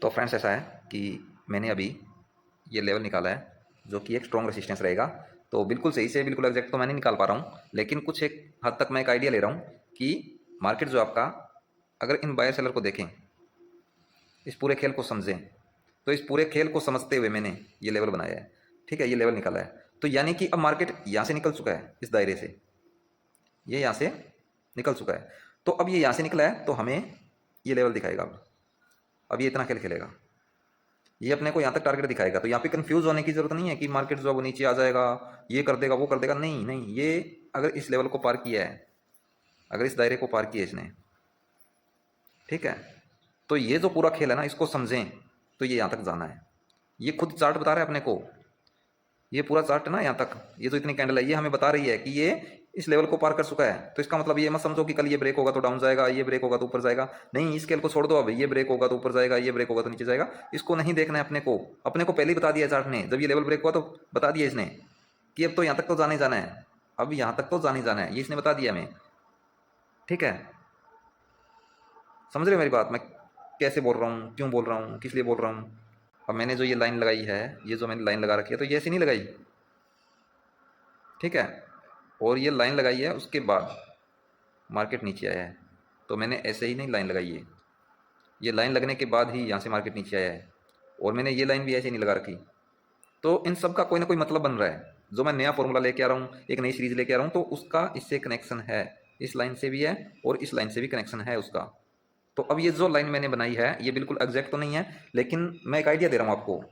तो फ्रेंड्स ऐसा है कि मैंने अभी ये लेवल निकाला है जो कि एक स्ट्रॉन्ग रेसिस्टेंस रहेगा। तो बिल्कुल सही से बिल्कुल एग्जैक्ट तो मैं नहीं निकाल पा रहा हूँ, लेकिन कुछ एक हद तक मैं एक आइडिया ले रहा हूँ कि मार्केट जो आपका, अगर इन बायर सेलर को देखें, इस पूरे खेल को समझें, तो इस पूरे खेल को समझते हुए मैंने ये लेवल बनाया है। ठीक है, ये लेवल निकाला है। तो यानी कि अब मार्केट यहाँ से निकल चुका है, इस दायरे से ये यहाँ से निकल चुका है। तो अब ये यहाँ से निकला है तो हमें ये लेवल दिखाएगा। अब ये इतना खेल खेलेगा, ये अपने को यहाँ तक टारगेट दिखाएगा। तो यहाँ पे कंफ्यूज होने की जरूरत नहीं है कि मार्केट जो है वो नीचे आ जाएगा, ये कर देगा वो कर देगा। नहीं नहीं, ये अगर इस लेवल को पार किया है, अगर इस दायरे को पार किया इसने, ठीक है, तो ये जो पूरा खेल है ना, इसको समझें तो ये यहाँ तक जाना है। ये खुद चार्ट बता रहा है अपने को, ये पूरा चार्ट ना यहाँ तक, ये जो इतनी कैंडल है ये हमें बता रही है कि ये इस लेवल को पार कर चुका है। तो इसका मतलब ये मत समझो कि कल ये ब्रेक होगा तो डाउन जाएगा, ये ब्रेक होगा तो ऊपर जाएगा। नहीं, इस खेल को छोड़ दो। अब ये ब्रेक होगा तो ऊपर जाएगा, ये ब्रेक होगा तो नीचे जाएगा, इसको नहीं देखना है अपने को। अपने को पहले ही बता दिया चार्ट ने, जब ये लेवल ब्रेक हुआ तो बता दिया इसने कि अब तो यहाँ तक तो जाने जाना है, अब यहाँ तक तो जाने जाना है, ये इसने बता दिया हमें। ठीक है, समझ रहे हो मेरी बात, मैं कैसे बोल रहा हूँ, क्यों बोल रहा हूँ, किस लिए बोल रहा हूँ। अब मैंने जो ये लाइन लगाई है, ये जो मैंने लाइन लगा रखी है, तो ये ऐसी नहीं लगाई, ठीक है। और ये लाइन लगाई है उसके बाद मार्केट नीचे आया है, तो मैंने ऐसे ही नहीं लाइन लगाई है, ये लाइन लगने के बाद ही यहाँ से मार्केट नीचे आया है। और मैंने ये लाइन भी ऐसे ही नहीं लगा रखी। तो इन सब का कोई ना कोई मतलब बन रहा है। जो मैं नया फॉर्मूला लेके आ रहा हूँ, एक नई सीरीज लेके आ रहा हूँ, तो उसका इससे कनेक्शन है, इस लाइन से भी है और इस लाइन से भी कनेक्शन है उसका। तो अब ये जो लाइन मैंने बनाई है ये बिल्कुल एग्जैक्ट तो नहीं है, लेकिन मैं एक आइडिया दे रहा हूँ आपको।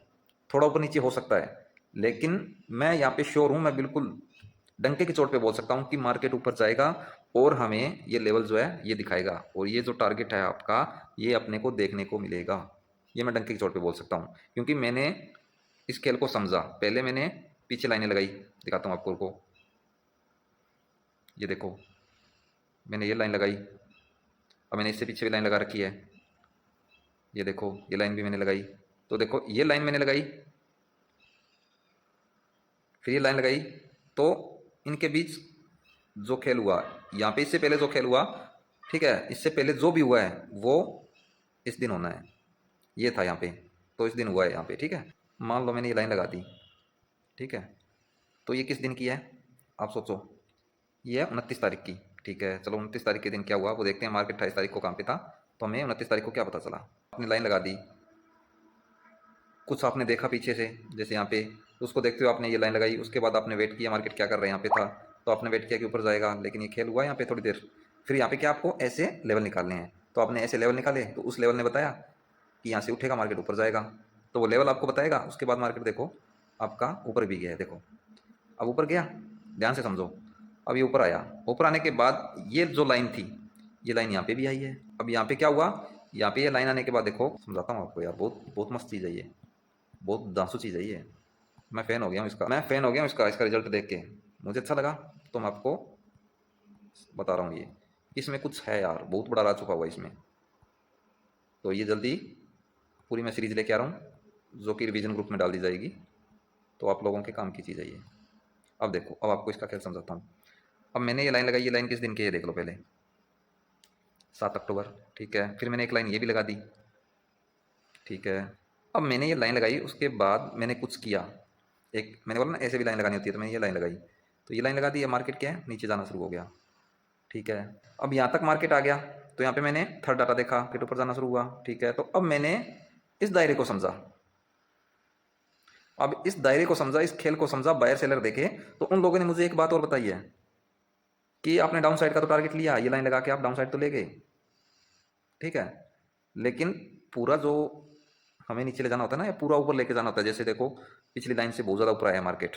थोड़ा ऊपर नीचे हो सकता है, लेकिन मैं यहाँ पे श्योर हूँ, मैं बिल्कुल डंके की चोट पे बोल सकता हूँ कि मार्केट ऊपर जाएगा और हमें ये लेवल जो है ये दिखाएगा, और ये जो टारगेट है आपका ये अपने को देखने को मिलेगा। ये मैं डंके की चोट पे बोल सकता हूँ, क्योंकि मैंने इस खेल को समझा। पहले मैंने पीछे लाइनें लगाई, दिखाता हूँ आपको को। ये देखो, मैंने ये लाइन लगाई, अब मैंने इससे पीछे भी लाइन लगा रखी है। ये देखो, ये लाइन भी मैंने लगाई। तो देखो, ये लाइन मैंने लगाई, फिर ये लाइन लगाई, तो इनके बीच जो खेल हुआ यहाँ पे, इससे पहले जो खेल हुआ, ठीक है, इससे पहले जो भी हुआ है वो इस दिन होना है। ये था यहाँ पे, तो इस दिन हुआ है यहाँ पे। ठीक है, मान लो मैंने ये लाइन लगा दी, ठीक है, तो ये किस दिन की है आप सोचो। ये है 29 तारीख की। ठीक है, चलो 29 तारीख के दिन क्या हुआ वो देखते हैं। मार्केट 28 तारीख को काम पे था, तो हमें 29 तारीख को क्या पता चला। आपने लाइन लगा दी, कुछ आपने देखा पीछे से, जैसे यहाँ पे, उसको देखते हुए आपने ये लाइन लगाई। उसके बाद आपने वेट किया मार्केट क्या कर रहा है, यहाँ पे था, तो आपने वेट किया कि ऊपर जाएगा, लेकिन ये खेल हुआ यहाँ पे थोड़ी देर। फिर यहाँ पे क्या, आपको ऐसे लेवल निकालने हैं, तो आपने ऐसे लेवल निकाले, तो उस लेवल ने बताया कि यहाँ से उठेगा मार्केट ऊपर जाएगा, तो वो लेवल आपको बताएगा। उसके बाद मार्केट देखो आपका ऊपर भी गया है, देखो अब ऊपर गया, ध्यान से समझो। अब ये ऊपर आया, ऊपर आने के बाद ये जो लाइन थी, ये लाइन यहाँ पे भी आई है। अब यहाँ पे क्या हुआ, यहाँ पे ये लाइन आने के बाद देखो, समझाता हूँ आपको यार, बहुत बहुत मस्त चीज़ है ये, बहुत दांसू चीज़ है ये। मैं फ़ैन हो गया हूँ इसका, मैं फ़ैन हो गया हूँ इसका रिजल्ट देख के, मुझे अच्छा लगा, तो मैं आपको बता रहा हूँ। ये इसमें कुछ है यार, बहुत बड़ा राज छुपा हुआ है इसमें। तो ये जल्दी पूरी मैं सीरीज़ लेके आ रहा हूँ, जो कि रिवीजन ग्रुप में डाल दी जाएगी, तो आप लोगों के काम की चीज़ है ये। अब देखो, अब आपको इसका खेल समझाता हूँ। अब मैंने ये लाइन लगाई, ये लाइन किस दिन की है देख लो पहले, 7 अक्टूबर। ठीक है, फिर मैंने एक लाइन ये भी लगा दी। ठीक है, अब मैंने ये लाइन लगाई, उसके बाद मैंने कुछ किया, एक मैंने बोला ना ऐसे भी लाइन लगानी होती है, तो मैंने ये लाइन लगाई, तो ये लाइन लगा दी। अब मार्केट क्या है, नीचे जाना शुरू हो गया। ठीक है, अब यहाँ तक मार्केट आ गया, तो यहाँ पे मैंने थर्ड डाटा देखा, फिर ऊपर जाना शुरू हुआ। ठीक है, तो अब मैंने इस दायरे को समझा। अब इस दायरे को समझा, इस खेल को समझा, बायर सेलर देखे, तो उन लोगों ने मुझे एक बात और बताई है कि आपने डाउन साइड का तो टारगेट लिया, ये लाइन लगा के आप डाउन साइड तो ले गए, ठीक है, लेकिन पूरा जो हमें नीचे ले जाना होता है ना, या पूरा ऊपर लेके जाना होता है। जैसे देखो, पिछली लाइन से बहुत ज़्यादा ऊपर आया है मार्केट,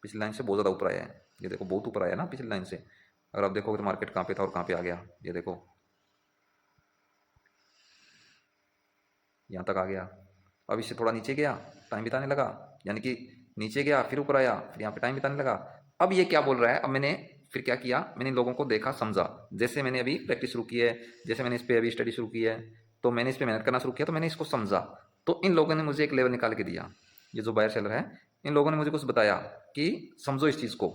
पिछली लाइन से बहुत ज़्यादा ऊपर आया है, ये देखो बहुत ऊपर आया ना पिछली लाइन से। अगर आप देखोगे तो मार्केट कहाँ पे था और कहाँ पे आ गया, ये देखो यहाँ तक आ गया। अब इससे थोड़ा नीचे गया, टाइम बिताने लगा, यानी कि नीचे गया फिर ऊपर आया, फिर यहाँ पे टाइम बिताने लगा। अब ये क्या बोल रहा है, अब मैंने फिर क्या किया, मैंने इन लोगों को देखा, समझा। जैसे मैंने अभी प्रैक्टिस शुरू की है, जैसे मैंने इस पर अभी स्टडी शुरू की है, तो मैंने इस पर मेहनत करना शुरू किया, तो मैंने इसको समझा। तो इन लोगों ने मुझे एक लेवल निकाल के दिया, ये जो बायर सेलर है, इन लोगों ने मुझे कुछ बताया कि समझो इस चीज़ को,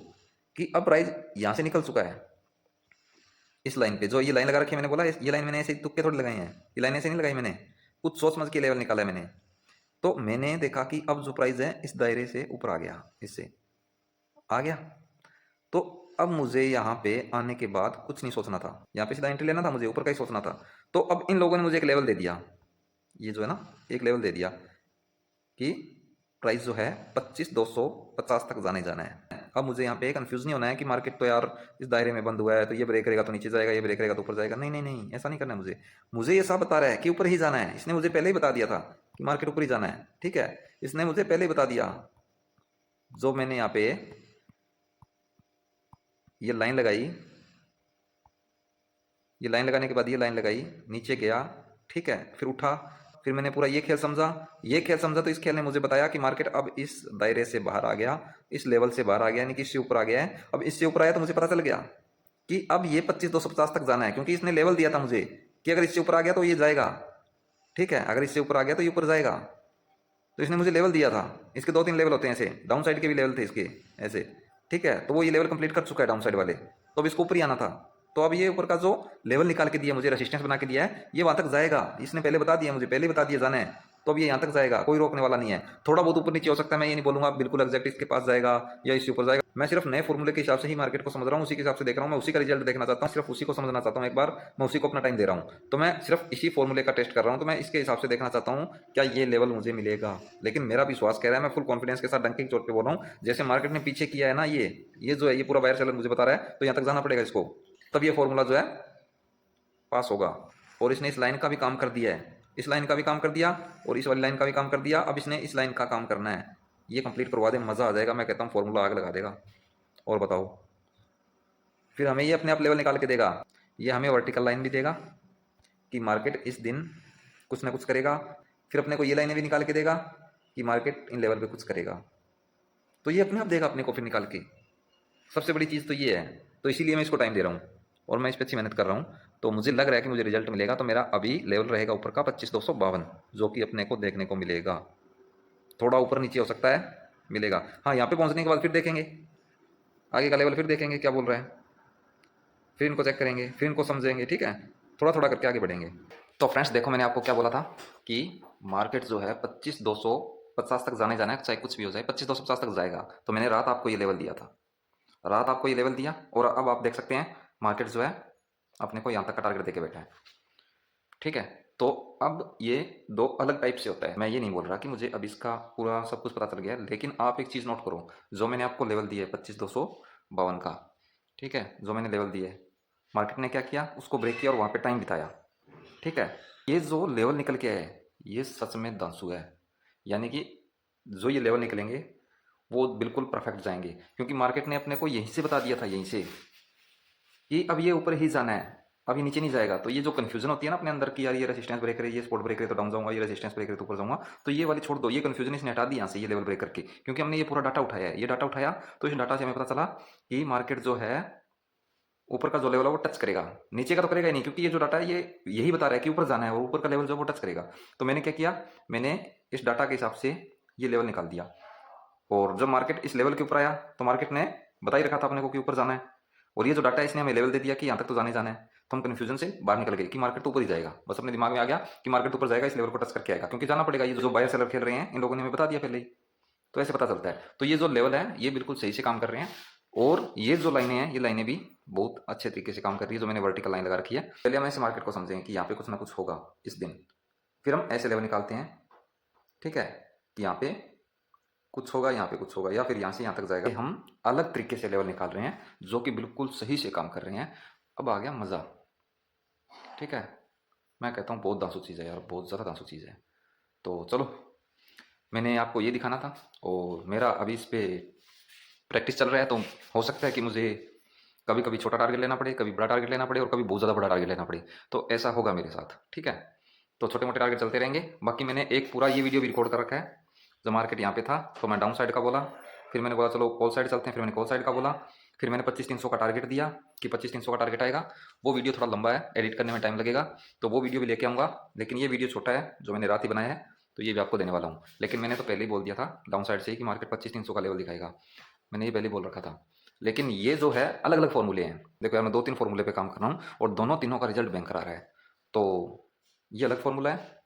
कि अब प्राइस यहाँ से निकल चुका है, इस लाइन पे जो ये लाइन लगा रखी है। मैंने बोला ये लाइन मैंने ऐसे तुक्के थोड़ी लगाए हैं, ये लाइन ऐसे नहीं लगाई मैंने, कुछ सोच समझ के लेवल निकाला है मैंने। तो मैंने देखा कि अब जो प्राइस है इस दायरे से ऊपर आ गया, इससे आ गया। तो अब मुझे यहाँ पे आने के बाद कुछ नहीं सोचना था, यहाँ पे सीधा एंट्री लेना था मुझे, ऊपर का ही सोचना था। तो अब इन लोगों ने मुझे एक लेवल दे दिया, ये जो है ना एक लेवल दे दिया कि प्राइस जो है 25,250 तक जाने जाना है। अब मुझे यहाँ पे कंफ्यूज नहीं होना है कि मार्केट तो यार इस दायरे में बंद हुआ है, तो ये ब्रेक करेगा तो नीचे जाएगा, ये ब्रेक करेगा तो ऊपर जाएगा। नहीं नहीं नहीं, ऐसा नहीं करना है मुझे। मुझे ये सब बता रहा है कि ऊपर ही जाना है, इसने मुझे पहले ही बता दिया था कि मार्केट ऊपर ही जाना है। ठीक है, इसने मुझे पहले ही बता दिया। जो मैंने यहाँ पे ये लाइन लगाई, ये लाइन लगाने के बाद ये लाइन लगाई, नीचे गया, ठीक है, फिर उठा, फिर मैंने पूरा ये खेल समझा। ये खेल समझा तो इस खेल ने मुझे बताया कि मार्केट अब इस दायरे से बाहर आ गया, इस लेवल से बाहर आ गया, यानी कि इससे ऊपर आ गया है। अब इससे ऊपर आया तो मुझे पता चल गया कि अब ये 25,250 तक जाना है, क्योंकि इसने लेवल दिया था मुझे कि अगर इससे ऊपर आ गया तो ये जाएगा। ठीक है, अगर इससे ऊपर आ गया तो ये ऊपर जाएगा। तो इसने मुझे लेवल दिया था। इसके 2-3 लेवल होते हैं ऐसे, डाउन साइड के भी लेवल थे इसके ऐसे। ठीक है, तो वो ये लेवल कंप्लीट कर चुका है डाउन साइड वाले, तो अब इसको ऊपर ही आना था। तो अब ये ऊपर का जो लेवल निकाल के दिया मुझे, रेसिस्टेंस बना के दिया है, ये वहां तक जाएगा। इसने पहले बता दिया मुझे, पहले ही बता दिया जाना है, तो अब ये यहाँ तक जाएगा, कोई रोकने वाला नहीं है। थोड़ा बहुत ऊपर नीचे हो सकता है, मैं ये नहीं बोलूंगा बिल्कुल एग्जैक्ट इसके पास जाएगा या इसके ऊपर जाएगा। मैं सिर्फ नए फॉर्मूले के हिसाब से ही मार्केट को समझ रहा हूँ, उसी के हिसाब से देख रहा हूँ, मैं उसी का रिजल्ट देखना चाहता हूँ, सिर्फ उसी को समझना चाहता हूँ। एक बार मैं उसी को अपना टाइम दे रहा हूँ, तो मैं सिर्फ इसी फॉर्मूले का टेस्ट कर रहा हूँ, तो मैं इसके हिसाब से देखना चाहता हूँ क्या ये लेवल मुझे मिलेगा। लेकिन मेरा विश्वास कह रहा है, मैं फुल कॉन्फिडेंस के साथ डंके की चोट पे बोल रहा हूँ, जैसे मार्केट ने पीछे किया है ना, ये जो है ये पूरा बायर सेलर मुझे बता रहा है, तो यहाँ तक जाना पड़ेगा इसको, तब ये फॉर्मूला जो है पास होगा। और इसने इस लाइन का भी काम कर दिया है, इस लाइन का भी काम कर दिया और इस वाली लाइन का भी काम कर दिया। अब इसने इस लाइन का काम करना है, ये कंप्लीट करवा दे, मज़ा आ जाएगा। मैं कहता हूँ फॉर्मूला आग लगा देगा। और बताओ, फिर हमें ये अपने आप लेवल निकाल के देगा, ये हमें वर्टिकल लाइन भी देगा कि मार्केट इस दिन कुछ ना कुछ करेगा। फिर अपने को ये लाइनें भी निकाल के देगा कि मार्केट इन लेवल पे कुछ करेगा। तो ये अपने आप देगा अपने को फिर निकाल के। सबसे बड़ी चीज़ तो ये है, तो इसीलिए मैं इसको टाइम दे रहा हूँ और मैं इस पर अच्छी मेहनत कर रहा हूँ। तो मुझे लग रहा है कि मुझे रिजल्ट मिलेगा। तो मेरा अभी लेवल रहेगा ऊपर का 25,252, जो कि अपने को देखने को मिलेगा। थोड़ा ऊपर नीचे हो सकता है, मिलेगा। हाँ, यहाँ पे पहुँचने के बाद फिर देखेंगे आगे का लेवल, फिर देखेंगे क्या बोल रहा है, फिर इनको चेक करेंगे, फिर इनको समझेंगे। ठीक है, थोड़ा थोड़ा करके आगे बढ़ेंगे। तो फ्रेंड्स देखो, मैंने आपको क्या बोला था कि मार्केट जो है 25,250 तक जाने जाना है, चाहे कुछ भी हो जाए 25,250 तक जाएगा। तो मैंने रात आपको ये लेवल दिया था, रात आपको ये लेवल दिया, और अब आप देख सकते हैं मार्केट जो है अपने को यहाँ तक का टारगेट देके बैठा है। ठीक है, तो अब ये दो अलग टाइप से होता है। मैं ये नहीं बोल रहा कि मुझे अब इसका पूरा सब कुछ पता चल गया है, लेकिन आप एक चीज़ नोट करो, जो मैंने आपको लेवल दिया है 25,252 का, ठीक है, जो मैंने लेवल दिया है, मार्केट ने क्या किया, उसको ब्रेक किया और वहाँ पे टाइम बिताया। ठीक है, ये जो लेवल निकल के आया है ये सच में दांसू है। यानी कि जो ये लेवल निकलेंगे वो बिल्कुल परफेक्ट जाएंगे, क्योंकि मार्केट ने अपने को यहीं से बता दिया था, यहीं से, कि अब ये ऊपर ही जाना है, अभी नीचे नहीं जाएगा। तो ये जो कन्फ्यूजन होती है ना अपने अंदर की, यार ये रेजिस्टेंस ब्रेक करे, ये सपोर्ट ब्रेक करे तो डाउन जाऊंगा, ये रेजिस्टेंस ब्रेक करे तो ऊपर जाऊंगा, तो ये वाली छोड़ दो, ये कन्फ्यूजन इसने हटा दी यहाँ से, ये लेवल ब्रेक करके। क्योंकि हमने ये पूरा डाटा उठाया है, ये डाटा उठाया तो इस डाटा से हमें पता चला कि मार्केट जो है ऊपर का जो लेवल है वो टच करेगा, नीचे का तो करेगा ही नहीं, क्योंकि ये जो डाटा है ये यही बता रहा है कि ऊपर जाना है और ऊपर का लेवल जो है वो टच करेगा। तो मैंने क्या किया, मैंने इस डाटा के हिसाब से ये लेवल निकाल दिया, और जब मार्केट इस लेवल के ऊपर आया तो मार्केट ने बता ही रखा था अपने को कि ऊपर जाना है, और ये जो डाटा है इसने हमें लेवल दे दिया कि यहाँ तक तो जाने जाना है। तो हम कन्फ्यूजन से बाहर निकल गए कि मार्केट तो ऊपर ही जाएगा, बस अपने दिमाग में आ गया कि मार्केट ऊपर जाएगा, इस लेवल को टच करके आएगा, क्योंकि जाना पड़ेगा, ये जो बायर सेलर खेल रहे हैं इन लोगों ने हमें बता दिया पहले ही। तो ऐसे पता चलता है। तो ये जो लेवल है ये बिल्कुल सही से काम कर रहे हैं, और ये जो लाइनें हैं ये लाइनें भी बहुत अच्छे तरीके से काम कर रही है, जो मैंने वर्टिकल लाइन लगा रखी है। पहले हम ऐसे मार्केट को समझेंगे कि यहाँ पे कुछ ना कुछ होगा इस दिन, फिर हम ऐसे लेवल निकालते हैं। ठीक है, कि यहाँ पे कुछ होगा, यहाँ पे कुछ होगा, या फिर यहाँ से यहाँ तक जाएगा। हम अलग तरीके से लेवल निकाल रहे हैं जो कि बिल्कुल सही से काम कर रहे हैं। अब आ गया मज़ा। ठीक है, मैं कहता हूँ बहुत दांसू चीज़ है यार, बहुत ज़्यादा दांसू चीज़ है। तो चलो, मैंने आपको ये दिखाना था, और मेरा अभी इस पर प्रैक्टिस चल रहा है। तो हो सकता है कि मुझे कभी कभी छोटा टारगेट लेना पड़े, कभी बड़ा टारगेट लेना पड़े, और कभी बहुत ज़्यादा बड़ा टारगेट लेना पड़े। तो ऐसा होगा मेरे साथ। ठीक है, तो छोटे मोटे टारगेट चलते रहेंगे। बाकी मैंने एक पूरा ये वीडियो भी रिकॉर्ड कर रखा है। जब मार्केट यहाँ पे था तो मैं डाउन साइड का बोला, फिर मैंने बोला चलो कॉल साइड चलते हैं, फिर मैंने कॉल साइड का बोला, फिर मैंने 25,300 का टारगेट दिया कि 25,300 का टारगेट आएगा। वो वीडियो थोड़ा लंबा है, एडिट करने में टाइम लगेगा, तो वो वीडियो भी लेके आऊँगा। लेकिन ये वीडियो छोटा है जो मैंने रात ही बनाया है, तो ये भी आपको देने वाला हूँ। लेकिन मैंने तो पहले ही बोल दिया था डाउन साइड से ही कि मार्केट 25,300 का लेवल दिखाएगा, मैंने ये पहले बोल रखा था। लेकिन ये जो है अलग अलग फॉर्मूले हैं। देखो यार, मैं 2-3 फॉर्मूले पे काम कर रहा हूँ और दोनों तीनों का रिजल्ट भयंकर आ रहा है। तो ये अलग फॉर्मूला है,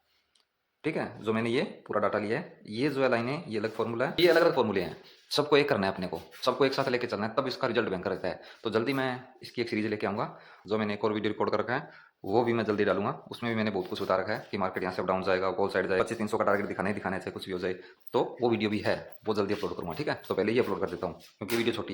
ठीक है, जो मैंने ये पूरा डाटा लिया है, ये जो है लाइनें, ये अलग फॉर्मूला है, ये अलग अलग फॉर्मूले हैं, सबको एक करना है अपने को, सबको एक साथ लेके चलना है, तब इसका रिजल्ट भयंकर रहता है। तो जल्दी मैं इसकी एक सीरीज लेके आऊँगा, जो मैंने एक और वीडियो रिकॉर्ड कर रखा है, वो भी मैं जल्दी डालूंगा। उसमें भी मैंने बहुत कुछ बता रखा है कि मार्केट यहाँ से डाउन जाएगा, कॉल साइड जाएगा, 25-300 का टारगेट दिखाना ही दिखाना है, चाहे कुछ भी हो जाए। तो वो वीडियो भी है, वो जल्दी अपलोड करूँगा, ठीक है। तो पहले ही अपलोड कर देता हूँ क्योंकि वीडियो छोटी है।